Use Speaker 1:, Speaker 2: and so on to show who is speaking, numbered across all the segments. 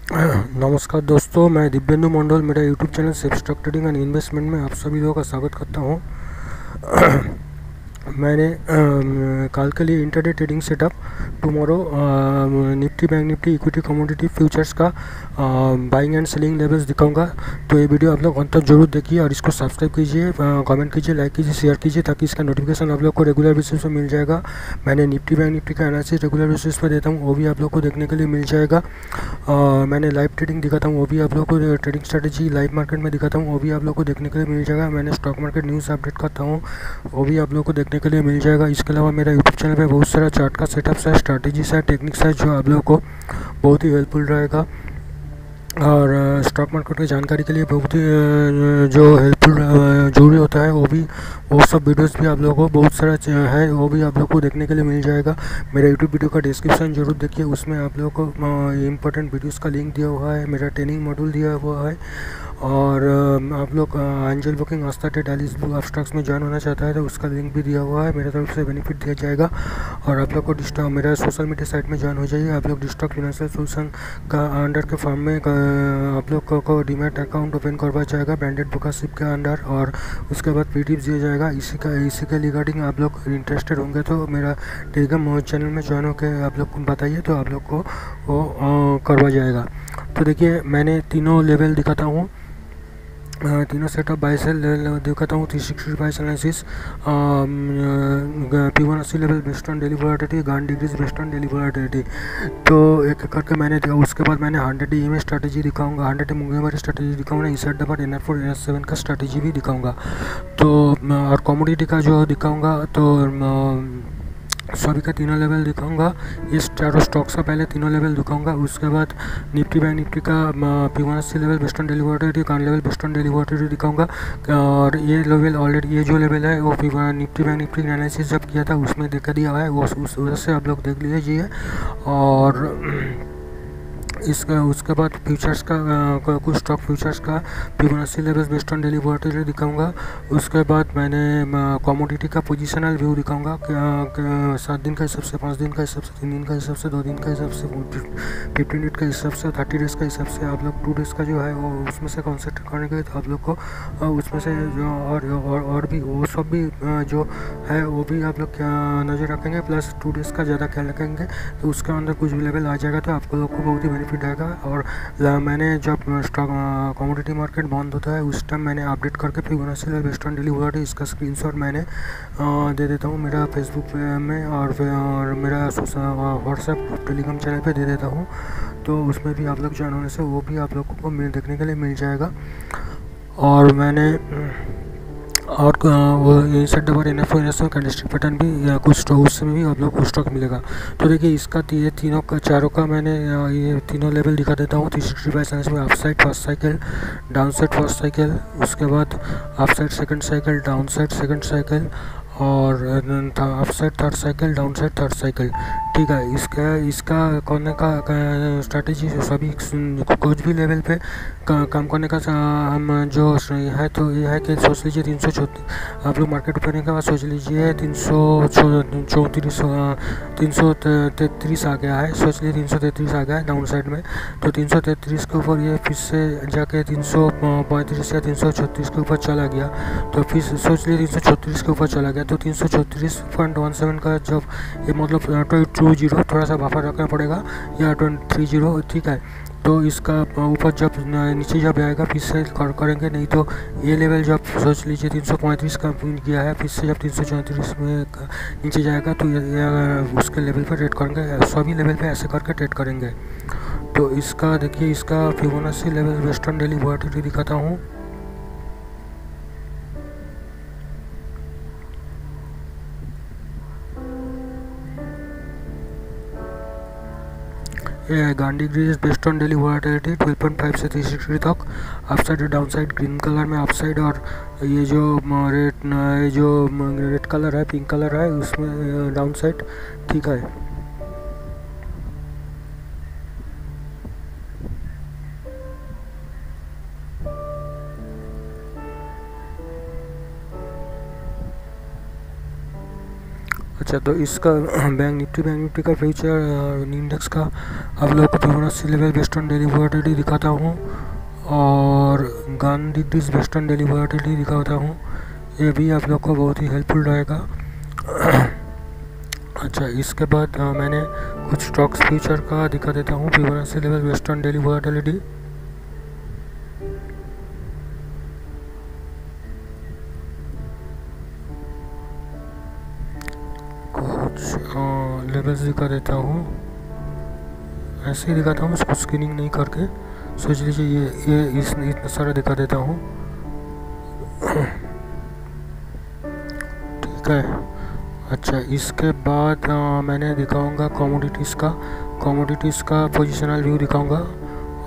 Speaker 1: नमस्कार दोस्तों, मैं दिव्येंदु मंडल मेरा YouTube channel safe stock trading and investment में आप सभी लोगों का स्वागत करता हूं। मैंने कल के लिए intraday trading setup tomorrow Nifty bank Nifty equity commodity futures का बाइंग एंड सेलिंग लेवल्स दिखाऊंगा। तो ये वीडियो आप लोग अंत तक जरूर देखिए और इसको सब्सक्राइब कीजिए, कमेंट कीजिए, लाइक कीजिए, शेयर कीजिए ताकि इसका नोटिफिकेशन आप लोग को रेगुलर बेसिस पे मिल जाएगा। मैंने निफ्टी बैंक निफ्टी का एनालिसिस रेगुलर बेसिस पर देता हूँ, वो भी आप लोग को देखने के लिए मिल जाएगा। मैंने लाइव ट्रेडिंग दिखाता हूँ, वो भी आप लोग को ट्रेडिंग स्ट्रेटेजी लाइव मार्केट में दिखाता हूँ, वो भी आप लोग को देखने के लिए मिल जाएगा। मैंने स्टॉक मार्केट न्यूज़ अपडेट करता हूँ, वो भी आप लोग को देखने के लिए मिल जाएगा। इसके अलावा मेरा यूट्यूब चैनल पे बहुत सारा चार्ट का सेटअप्स है, स्ट्रैटेजीज है, टेक्निक्स है जो आप लोगों को बहुत ही हेल्पफुल रहेगा। और स्टॉक मार्केट की जानकारी के लिए बहुत ही जो हेल्पफुल जरूरी होता है वो सब वीडियोस भी आप लोगों को बहुत सारा है, वो भी आप लोग को देखने के लिए मिल जाएगा। मेरा यूट्यूब वीडियो का डिस्क्रिप्शन जरूर देखिए, उसमें आप लोगों को इंपॉर्टेंट वीडियोस का लिंक दिया हुआ है, मेरा ट्रेनिंग मॉड्यूल दिया हुआ है। और आप लोग एंजल बुकिंग आस्था डाली स्टॉक्स में ज्वाइन होना चाहता है तो उसका लिंक भी दिया हुआ है, मेरे तरफ से बेनिफिट दिया जाएगा। और आप लोग को मेरा सोशल मीडिया साइट में ज्वाइन हो जाइए। आप लोग डिस्टॉक फाइनेंशियल सोल्यूशन का अंडर के फॉर्म में आप लोग को डीमैट अकाउंट ओपन करवा जाएगा ब्रांडेड बुकरशिप के अंडर, और उसके बाद पीडीएफ दिया जाएगा। इसी के रिगार्डिंग आप लोग इंटरेस्टेड होंगे तो मेरा टेलीग्राम चैनल में ज्वाइन होकर आप लोग को बताइए तो आप लोग को वो करवा जाएगा। तो देखिए, मैंने तीनों लेवल दिखाता हूँ, तीनों सेटअप बाय सेल दिखाता हूँ। 360 by analysis, P180 level based on daily volatility, Gann degrees based on daily volatility. तो एक करके मैंने उसके बाद मैंने 100 EMA स्ट्रैटेजी दिखाऊंगा, 100 मूविंग एवरेज स्ट्रैटेजी दिखाऊंगा, inside the bar NR4 NR7 का स्ट्रैटेजी भी दिखाऊंगा। तो और कमोडिटी का जो दिखाऊंगा तो सभी का तीनों लेवल दिखाऊंगा। इस चारों स्टॉक्स का पहले तीनों लेवल दिखाऊंगा, उसके बाद निफ्टी बैंक निफ्टी का P180 level based on daily volatility, कान level based on daily volatility दिखाऊंगा। और ये लेवल ऑलरेडी, ये जो लेवल है वो निफ्टी बैंक निफ्टी एनालिसिस जब किया था उसमें देखा दिया हुआ है, वो उस वजह से आप लोग देख लीजिए। और उसके बाद फ्यूचर्स का कुछ स्टॉक फ्यूचर्स का P180 levels based on daily volatility दिखाऊंगा। उसके बाद मैंने कमोडिटी का पोजिशनल व्यू दिखाऊंगा, 7 दिन का हिसाब से, 5 दिन का हिसाब से, 3 दिन का हिसाब से, 2 दिन का हिसाब से, 15 डेज का हिसाब से, 30 डेज का हिसाब से। आप लोग 2 डेज का जो है वो उसमें से कॉन्सेंट्रेट करेंगे तो आप लोग को उसमें से जो और भी वो सब भी जो है वो भी आप लोग नज़र रखेंगे, प्लस 2 डेज का ज़्यादा ख्याल रखेंगे तो उसके अंदर कुछ भी लेवल आ जाएगा तो आप लोग को बहुत ही बेनिफिट आएगा। और मैंने जब स्टॉक कमोडिटी मार्केट बंद होता है उस टाइम मैंने अपडेट करके P180 level based on daily volatility इसका स्क्रीनशॉट मैंने दे देता हूँ मेरा फेसबुक में और मेरा व्हाट्सएप टेलीग्राम चैनल पे दे देता हूँ। तो उसमें भी आप लोग ज्वाइन होने से वो भी आप लोगों को देखने के लिए मिल जाएगा। और मैंने और वो inside the bar NR4 NR7 candlestick pattern भी कुछ स्टॉक उसमें भी आप लोग को स्टॉक मिलेगा। तो देखिए, इसका ये तीनों का चारों का मैंने ये तीनों लेवल दिखा देता हूँ। 360 बाय एनालिसिस में up side first cycle, down side first cycle, उसके बाद up side second cycle, down side second cycle, और up side third cycle, down side third cycle. ठीक है, इसका करने का स्ट्रैटेजी सभी कुछ भी लेवल पे काम करने का हम जो है तो ये है कि सोच लीजिए 334, आप लोग मार्केट ओपनिंग के बाद सोच लीजिए 333 आ गया है, सोच लीजिए 333 आ गया है डाउन साइड में। तो 333 के ऊपर ये फिर से जाके 335 या 336 के ऊपर चला गया, तो फिर सोच लीजिए 336 के ऊपर चला गया तो 334.17 का जब ये मतलब 20 थोड़ा सा बफर रखना पड़ेगा या 230, ठीक है। तो इसका ऊपर जब नीचे जब आएगा फिर से करेंगे, नहीं तो ये लेवल जब सोच लीजिए 335 का गया है, फिर से जब 334 में नीचे जाएगा तो उसके लेवल पर ट्रेड करेंगे, सभी लेवल पे ऐसे करके ट्रेड करेंगे। तो इसका देखिए, इसका P180 level based on daily volatility दिखाता हूँ। ये गान degrees based on daily volatility 12.5 से 360 तक, अपसाइड और डाउन साइड ग्रीन कलर में अपसाइड, और ये जो रेड कलर है, पिंक कलर है उसमें डाउन साइड, ठीक है। अच्छा, तो इसका बैंक निफ्टी का फ्यूचर इंडेक्स का आप लोग को Fibonacci level based on daily volatility दिखाता हूँ और Gandhi decrease based on daily volatility दिखाता हूँ। ये भी आप लोग को बहुत ही हेल्पफुल रहेगा। अच्छा, इसके बाद मैंने कुछ स्टॉक्स फ्यूचर का दिखा देता हूँ Fibonacci level based on daily volatility. कुछ लेवल्स दिखा देता हूँ, ऐसे ही दिखाता हूँ, उसको स्क्रीनिंग नहीं करके। सोच लीजिए ये इतना सारा दिखा देता हूँ, ठीक है। अच्छा, इसके बाद मैंने दिखाऊंगा कमोडिटीज़ का पोजिशनल व्यू दिखाऊंगा।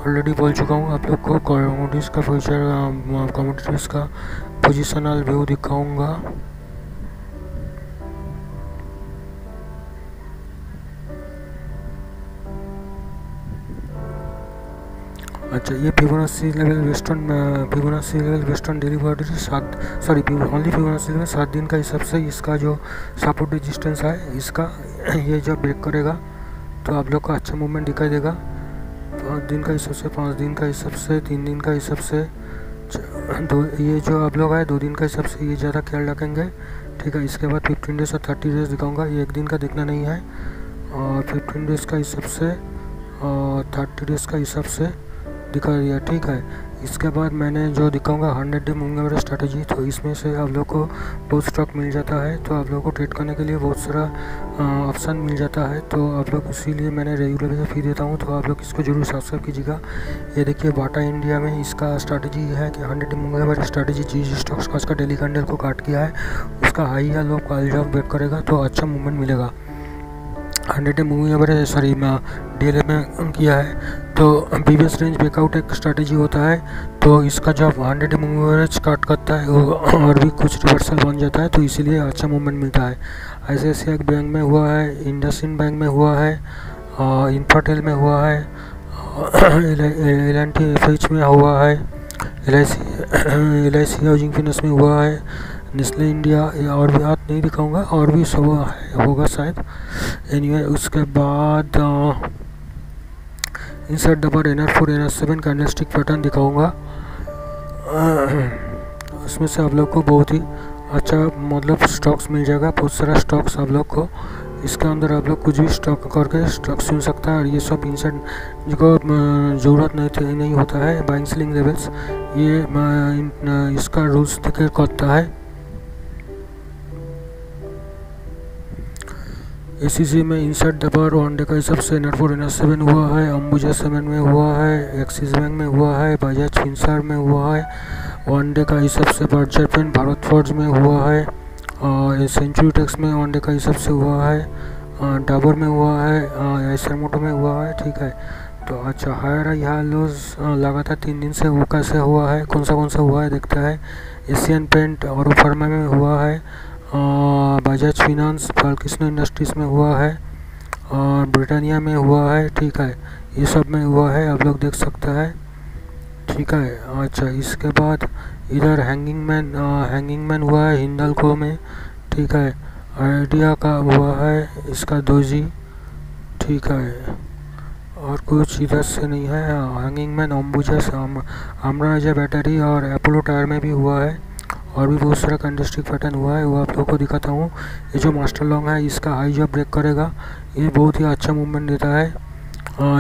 Speaker 1: ऑलरेडी बोल चुका हूँ आप लोग को, कमोडिटीज़ का फ्यूचर कमोडिटीज़ का पोजिशनल व्यू दिखाऊंगा। अच्छा, ये Fibonacci level based on daily volatility only Fibonacci level 7 दिन का हिसाब से इसका जो सपोर्ट रेजिस्टेंस है इसका ये जब ब्रेक करेगा तो आप लोग को अच्छा मूवमेंट दिखाई देगा। 5 दिन का हिसाब से, 5 दिन का हिसाब से, 3 दिन का हिसाब से, ये जो आप लोग है 2 दिन का हिसाब से ये ज़्यादा ख्याल रखेंगे, ठीक है। इसके बाद 15 डेज और 30 डेज दिखाऊंगा। ये एक दिन का देखना नहीं है, और 15 डेज का हिसाब से और 30 डेज का हिसाब से दिखा दिया, ठीक है। इसके बाद मैंने जो दिखाऊंगा 100 डे मूविंग एवरेज स्ट्रैटेजी, तो इसमें से आप लोग को बहुत स्टॉक मिल जाता है, तो आप लोग को ट्रेड करने के लिए बहुत सारा ऑप्शन मिल जाता है। तो आप लोग इसीलिए मैंने रेगुलर बेसिस फी देता हूँ, तो आप लोग इसको जरूर सब्सक्राइब कीजिएगा। ये देखिए बाटा इंडिया में इसका स्ट्रैटेजी है कि 100 डे मूविंग एवरेज स्ट्रैटेजी जी स्टॉक्स का उसका डेली कैंडल को काट किया है, उसका हाई या लो का जब ब्रेक करेगा तो अच्छा मूवमेंट मिलेगा। 100 डे मूविंग एवरेज DLA में किया है, तो प्रीवियस रेंज ब्रेकआउट एक स्ट्रैटेजी होता है, तो इसका जब 100 डे मूविंग एवरेज काट करता है वो और भी कुछ रिवर्सल बन जाता है, तो इसीलिए अच्छा मूवमेंट मिलता है। ICICI बैंक में हुआ है, इंडसइंड बैंक में हुआ है, इंफ्राटेल में हुआ है, LNT में हुआ है, LIC हाउसिंग फाइनेंस में हुआ है, नेस्ले इंडिया, और भी हाथ नहीं दिखाऊंगा, और भी सब होगा शायद। एनीवे, उसके बाद inside the bar NR4 NR7 candlestick pattern दिखाऊंगा। उसमें से आप लोग को बहुत ही अच्छा मतलब स्टॉक्स मिल जाएगा, बहुत सारा स्टॉक्स आप लोग को। इसके अंदर आप लोग कुछ भी स्टॉक करके स्टॉक चुन सकता है, और ये सब इनसाइड जिसको ज़रूरत नहीं होता है बाइंग सेलिंग लेवल्स, ये इसका रूल्स दिखे करता है। ACC में इनसाइड द बार 1 डे का हिसाब से NR4 NR7 हुआ है, अंबुजा 7 में हुआ है, एक्सिस बैंक में हुआ है, बजाज फिनसर्व में हुआ है, 1 डे का हिसाब से बर्जर पेन भारत फॉर्ज में हुआ है, और सेंचुरी टेक्स में 1 डे का हिसाब से हुआ है, डाबर में हुआ है, एसर मोटो में हुआ है, ठीक है। तो अच्छा, हायर हाई लोज लगातार 3 दिन से वो कैसे हुआ है, कौन सा हुआ है देखता है। एशियन पेंट और फार्मा में हुआ है, बजाज फिनांस बालकृष्ण इंडस्ट्रीज़ में हुआ है, और ब्रिटानिया में हुआ है, ठीक है। ये सब में हुआ है, आप लोग देख सकते हैं, ठीक है। अच्छा, इसके बाद इधर हैंगिंग मैन हुआ है हिंडाल्को में, ठीक है। आइडिया का हुआ है इसका 2G, ठीक है। और कुछ इधर से नहीं है। Hanging man Ambuja Amaraja battery और अपोलो टायर में भी हुआ है, और भी बहुत सारा कैंडलस्टिक पैटर्न हुआ है, वो आप लोगों को दिखाता हूँ। ये जो मास्टर लॉन्ग है इसका हाई जब ब्रेक करेगा ये बहुत ही अच्छा मूवमेंट देता है।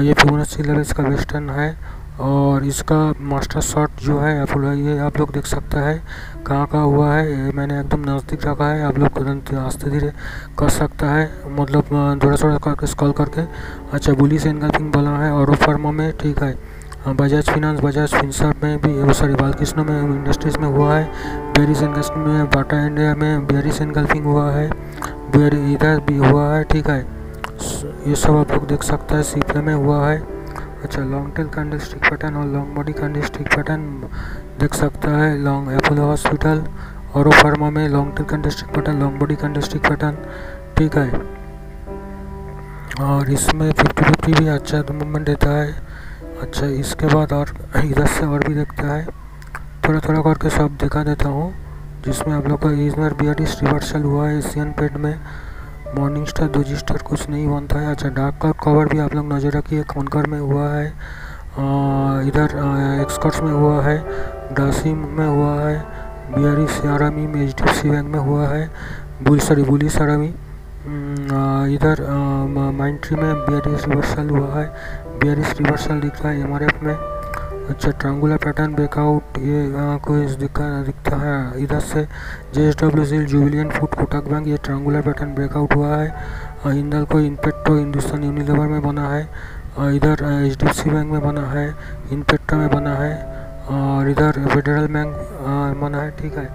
Speaker 1: ये फिबोनाची लेवल्स का वेस्टर्न है, और इसका मास्टर शॉट जो है अपोलो, ये आप लोग देख सकते हैं कहाँ हुआ है। ये मैंने एकदम नज़दीक रखा है, आप लोग तुरंत आस्ते धीरे कर सकता है, मतलब थोड़ा करके स्क्रॉल करके। अच्छा, बुलिश एनगल्फिंग बना है और फर्मा में, ठीक है। बजाज फिनांस बजाज फिनसर्व में भी, सॉरी बालकृष्ण में इंडस्ट्रीज़ में हुआ है, बेरिस इन्वेस्टमेंट में, बाटा इंडिया में बेरिस एनगल्फिंग हुआ है, इधर भी हुआ है, ठीक है। ये सब आप लोग देख सकते हैं। सीपीए में हुआ है। अच्छा, लॉन्ग टेल कैंडलस्टिक पैटर्न और लॉन्ग बॉडी कैंडलस्टिक पैटर्न देख सकता है। लॉन्ग अपोलो हॉस्पिटल और फार्मा में long tail candlestick pattern, long body candlestick pattern, ठीक है। और इसमें 50-50 भी अच्छा मूवमेंट देता है। अच्छा, इसके बाद और इधर से और भी देखता है, थोड़ा करके सब दिखा देता हूँ, जिसमें आप लोग का इधर बियरिश रिवर्सल हुआ है एशियन पेंट में, मॉर्निंग स्टार दोजी स्टार कुछ नहीं बनता है। अच्छा डार्क क्लाउड कवर भी आप लोग नज़र रखिए, कॉनकर में हुआ है, इधर एक्सकर्ट्स में हुआ है, डासिम में हुआ है, बिहारी सियारामी में HDFC बैंक में हुआ है, बुली सरामी, इधर माइंट्री में बिहारीस रिवर्सल हुआ है, बिहारीस रिवर्सल दिख रहा है MRF में। अच्छा ट्रायंगुलर पैटर्न ब्रेकआउट ये कोई दिखता है इधर से। JSW जुबिलियन फूड कोटक बैंक ये ट्रायंगुलर पैटर्न ब्रेकआउट हुआ है। हिंदाल्को इनपेट्रो हिंदुस्तान यूनिलीवर में बना है, इधर HDFC बैंक में बना है, इनपेट्रो में बना है, और इधर फेडरल बैंक बना है, ठीक है।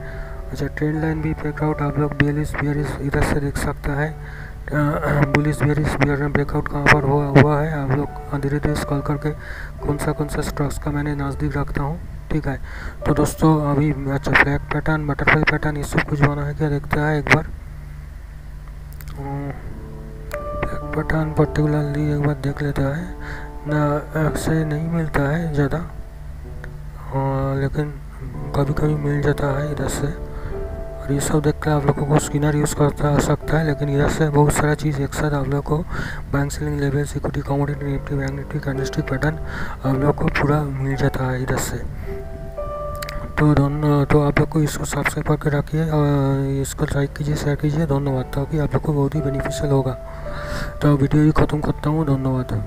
Speaker 1: अच्छा ट्रेंड लाइन भी ब्रेकआउट आप लोग बिहारीस इधर से देख सकता है। बुलिस बिहारीस ब्रेकआउट कहाँ पर हुआ है आप लोग धीरे धीरे स्क्रॉल करके कौन सा स्टॉक्स का मैंने नज़दीक रखता हूँ, ठीक है। तो दोस्तों अभी अच्छा फ्लैग पैटर्न बटरफ्लाई पैटर्न ये सब कुछ बना है क्या देखता है एक बार। फ्लैग पैटर्न पर्टिकुलरली एक बार देख लेता है ना, अक्सर नहीं मिलता है ज़्यादा, लेकिन कभी कभी मिल जाता है इधर से। और ये सब देख कर आप लोगों को स्किनर यूज़ कर सकता है, लेकिन इधर से बहुत सारा चीज़ एक साथ आप लोग को bank selling levels equity commodity Nifty bank Nifty candlestick pattern आप लोग को पूरा मिल जाता है इधर से। तो आप लोग को इसको सब्सक्राइब करके रखिए और इसको लाइक कीजिए, शेयर कीजिए। धन्यवाद, ताकि आप लोग को बहुत ही बेनिफिशियल होगा। तो वीडियो ही ख़त्म करता हूँ, धन्यवाद।